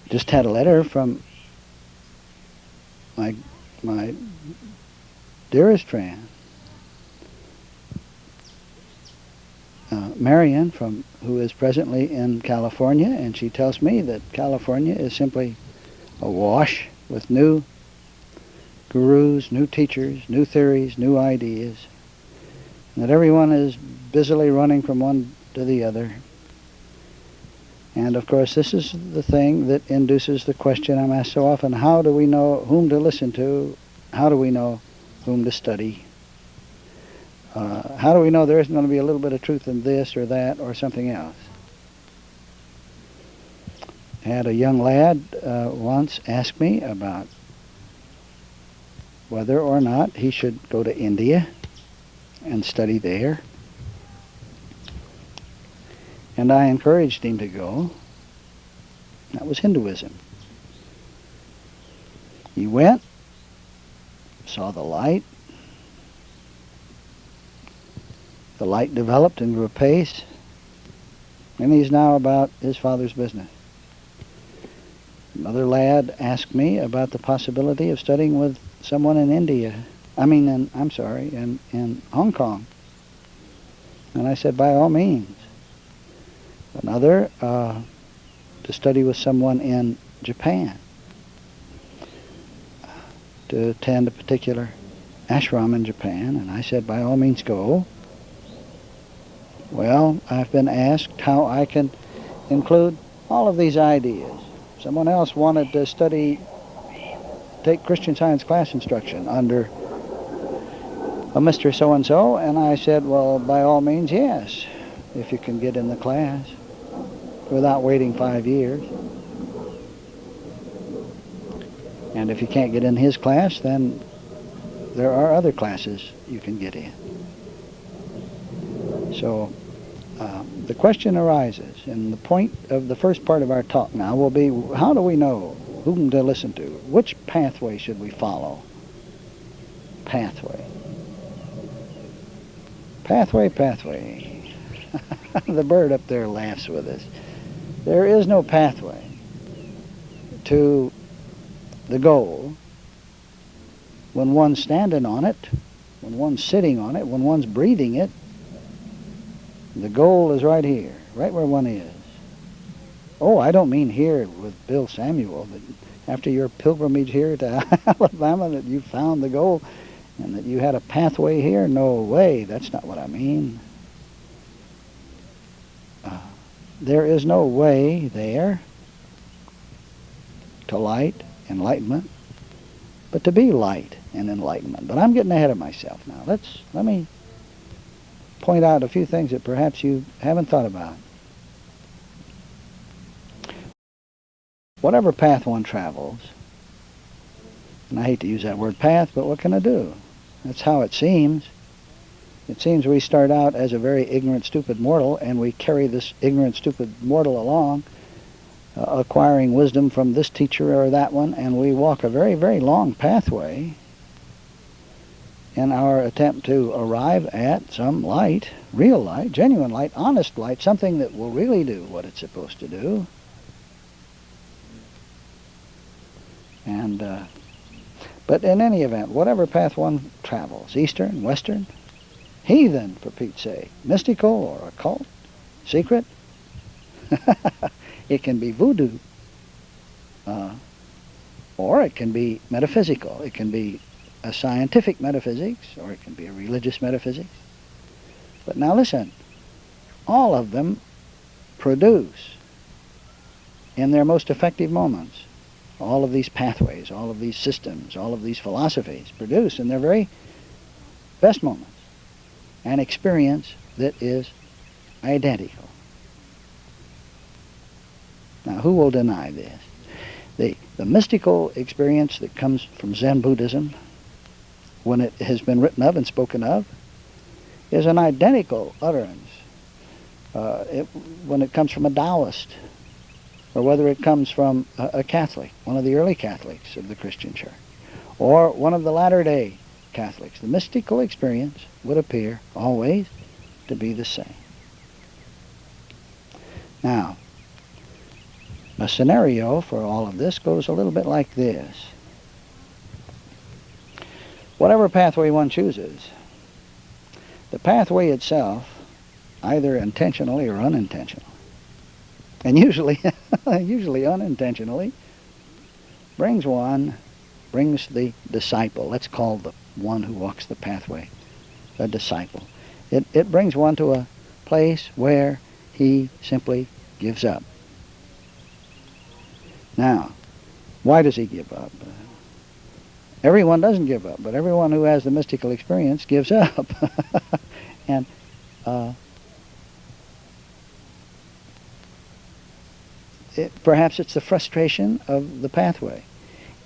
Just had a letter from my dearest friend, Marion, who is presently in California, and she tells me that California is simply awash with new gurus, new teachers, new theories, new ideas, and that everyone is busily running from one to the other. And of course, this is the thing that induces the question I'm asked so often: how do we know whom to listen to? How do we know whom to study? How do we know there isn't going to be a little bit of truth in this or that or something else? I had a young lad once ask me about whether or not he should go to India and study there. And I encouraged him to go. That was Hinduism. He went, saw the light. The light developed and grew apace, and he's now about his father's business. Another lad asked me about the possibility of studying with someone in India. In Hong Kong. And I said, by all means. Another, to study with someone in Japan, to attend a particular ashram in Japan, and I said, by all means go. Well, I've been asked how I can include all of these ideas. Someone else wanted to take Christian Science class instruction under a Mr. So-and-so, and I said, well, by all means, yes, if you can get in the class without waiting 5 years. And if you can't get in his class, then there are other classes you can get in. So the question arises, and the point of the first part of our talk now will be, how do we know whom to listen to? Which pathway should we follow? Pathway. Pathway, pathway. The bird up there laughs with us. There is no pathway to the goal when one's standing on it, when one's sitting on it, when one's breathing it. The goal is right here, right where one is. Oh, I don't mean here with Bill Samuel, that after your pilgrimage here to Alabama that you found the goal and that you had a pathway here. No way, that's not what I mean. There is no way there to light, enlightenment, but to be light and enlightenment. But I'm getting ahead of myself now. Let me point out a few things that perhaps you haven't thought about. Whatever path one travels, and I hate to use that word path, but what can I do? That's how it seems. It seems we start out as a very ignorant, stupid mortal, and we carry this ignorant, stupid mortal along, acquiring wisdom from this teacher or that one, and we walk a very, very long pathway in our attempt to arrive at some light, real light, genuine light, honest light, something that will really do what it's supposed to do. But in any event, whatever path one travels, Eastern, Western, heathen, for Pete's sake, mystical or occult, secret, it can be voodoo, or it can be metaphysical. It can be a scientific metaphysics, or it can be a religious metaphysics. But now listen, all of them produce, in their most effective moments, all of these pathways, all of these systems, all of these philosophies produce in their very best moments an experience that is identical. Now, who will deny this? The mystical experience that comes from Zen Buddhism, when it has been written of and spoken of, is an identical utterance when it comes from a Taoist, or whether it comes from a Catholic, one of the early Catholics of the Christian Church, or one of the latter-day Catholics. The mystical experience would appear always to be the same. Now, A scenario for all of this goes a little bit like this. Whatever pathway one chooses, the pathway itself, either intentionally or unintentionally, and usually unintentionally, brings the disciple. Let's call the one who walks the pathway a disciple. It brings one to a place where he simply gives up. Now, why does he give up? Everyone doesn't give up, but everyone who has the mystical experience gives up. And perhaps it's the frustration of the pathway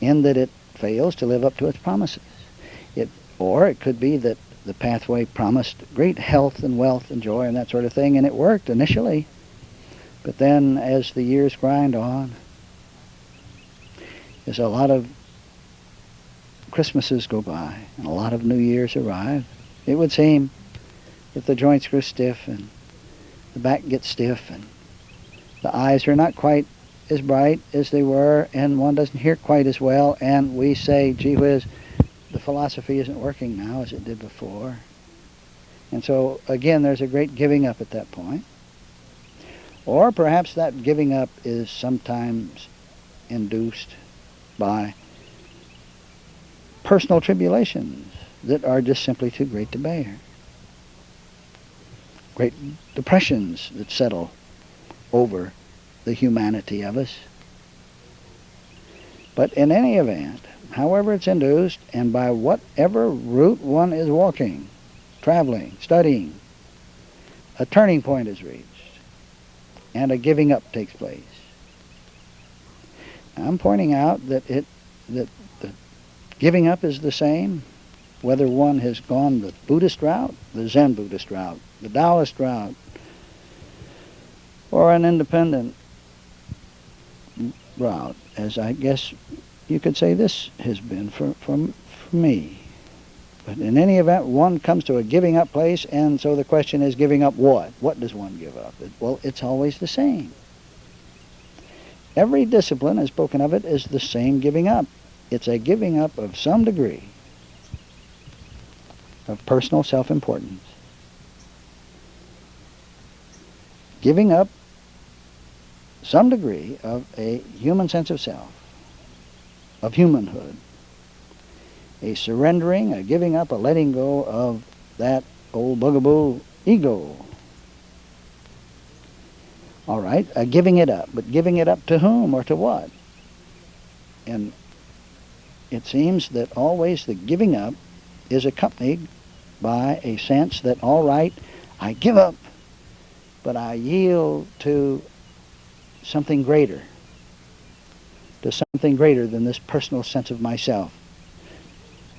in that it fails to live up to its promises. Or it could be that the pathway promised great health and wealth and joy and that sort of thing, and it worked initially. But then as the years grind on, as a lot of Christmases go by and a lot of New Years arrive, it would seem that the joints grow stiff and the back gets stiff and the eyes are not quite as bright as they were, and one doesn't hear quite as well, and we say, gee whiz, the philosophy isn't working now as it did before. And so again, there's a great giving up at that point. Or perhaps that giving up is sometimes induced by personal tribulations that are just simply too great to bear. Great depressions that settle over the humanity of us. But in any event, however it's induced, and by whatever route one is walking, traveling, studying, a turning point is reached, and a giving up takes place. I'm pointing out that the giving up is the same, whether one has gone the Buddhist route, the Zen Buddhist route, the Taoist route, or an independent route, as I guess you could say this has been for me. But in any event, one comes to a giving up place, and so the question is, giving up what? What does one give up? Well, it's always the same. Every discipline, as spoken of it, is the same giving up. It's a giving up of some degree of personal self-importance. Giving up some degree of a human sense of self, of humanhood. A surrendering, a giving up, a letting go of that old bugaboo ego. All right, a giving it up, but giving it up to whom or to what? And it seems that always the giving up is accompanied by a sense that, all right, I give up, but I yield to something greater, than this personal sense of myself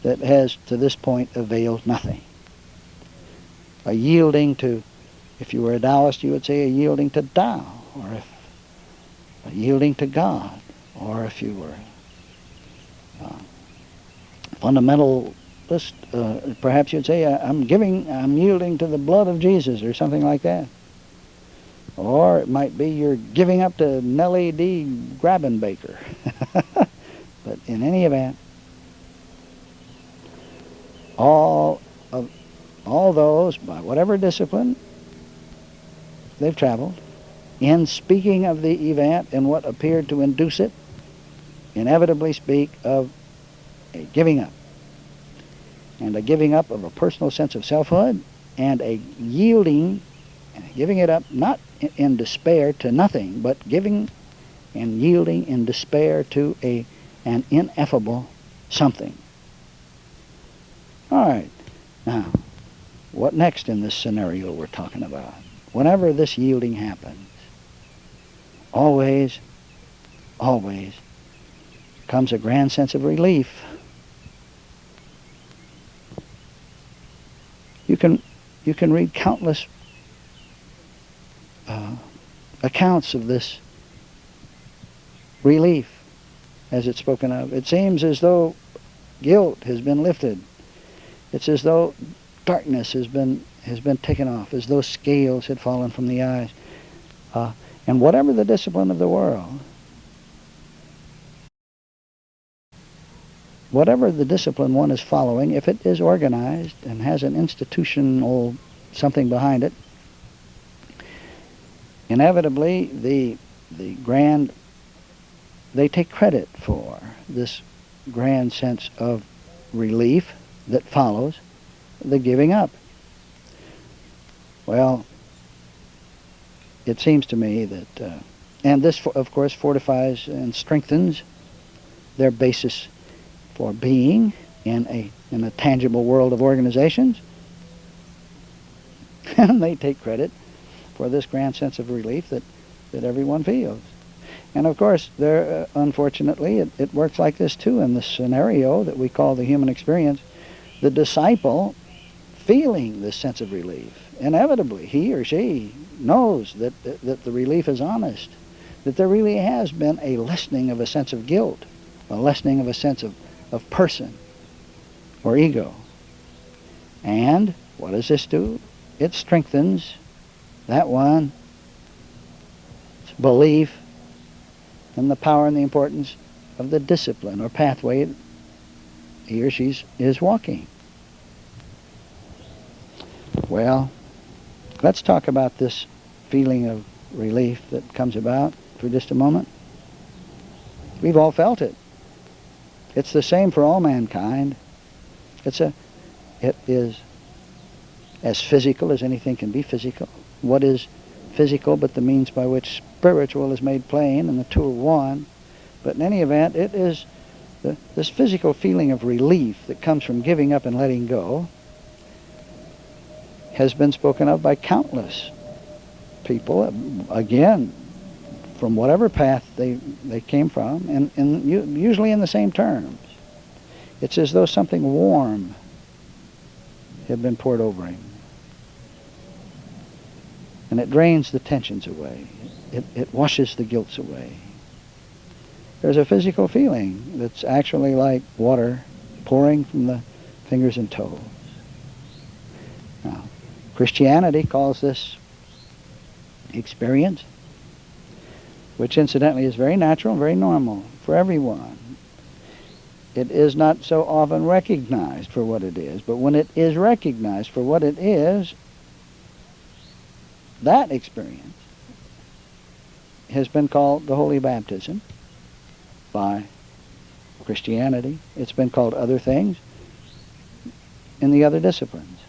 that has to this point availed nothing. A yielding to, if you were a Taoist, you would say a yielding to Tao, or if a yielding to God, or if you were fundamentalist, perhaps you'd say I'm yielding to the blood of Jesus, or something like that. Or it might be you're giving up to Nellie D. Grabenbaker. But in any event, all those, by whatever discipline they've traveled, in speaking of the event and what appeared to induce it, inevitably speak of a giving up. And a giving up of a personal sense of selfhood, and a yielding, and giving it up not in despair to nothing, but giving and yielding in despair to an ineffable something. All right, now, what next in this scenario we're talking about? Whenever this yielding happens, always comes a grand sense of relief. You can read countless accounts of this relief as it's spoken of. It seems as though guilt has been lifted. It's as though darkness has been taken off, as though scales had fallen from the eyes. And whatever the discipline of the world, whatever the discipline one is following, if it is organized and has an institutional something behind it, inevitably they take credit for this grand sense of relief that follows the giving up. Well, it seems to me that, and this, of course, fortifies and strengthens their basis for being in a tangible world of organizations. And they take credit for this grand sense of relief that everyone feels. And of course, there, unfortunately, it works like this too in the scenario that we call the human experience. The disciple, feeling this sense of relief, inevitably, he or she knows that the relief is honest, that there really has been a lessening of a sense of guilt, a lessening of a sense of person or ego. And what does this do? It strengthens that one's belief in the power and the importance of the discipline or pathway he or she is walking. Well, let's talk about this feeling of relief that comes about for just a moment. We've all felt it. It's the same for all mankind. It is as physical as anything can be physical. What is physical but the means by which spiritual is made plain, and the two are one? But in any event, it is this physical feeling of relief that comes from giving up and letting go has been spoken of by countless people, again, from whatever path they came from, and usually in the same terms. It's as though something warm had been poured over him. And it drains the tensions away. It washes the guilts away. There's a physical feeling that's actually like water pouring from the fingers and toes. Now, Christianity calls this experience, which incidentally is very natural and very normal for everyone. It is not so often recognized for what it is, but when it is recognized for what it is, that experience has been called the Holy Baptism by Christianity. It's been called other things in the other disciplines.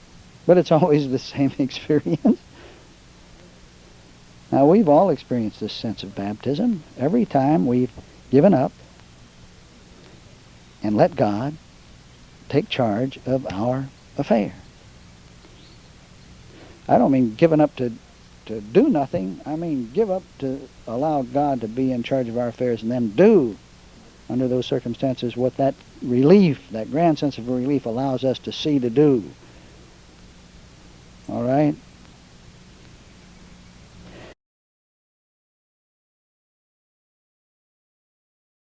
But it's always the same experience. Now, we've all experienced this sense of baptism every time we've given up and let God take charge of our affair. I don't mean given up to do nothing. I mean give up to allow God to be in charge of our affairs and then do, under those circumstances, what that relief, that grand sense of relief allows us to see to do. All right?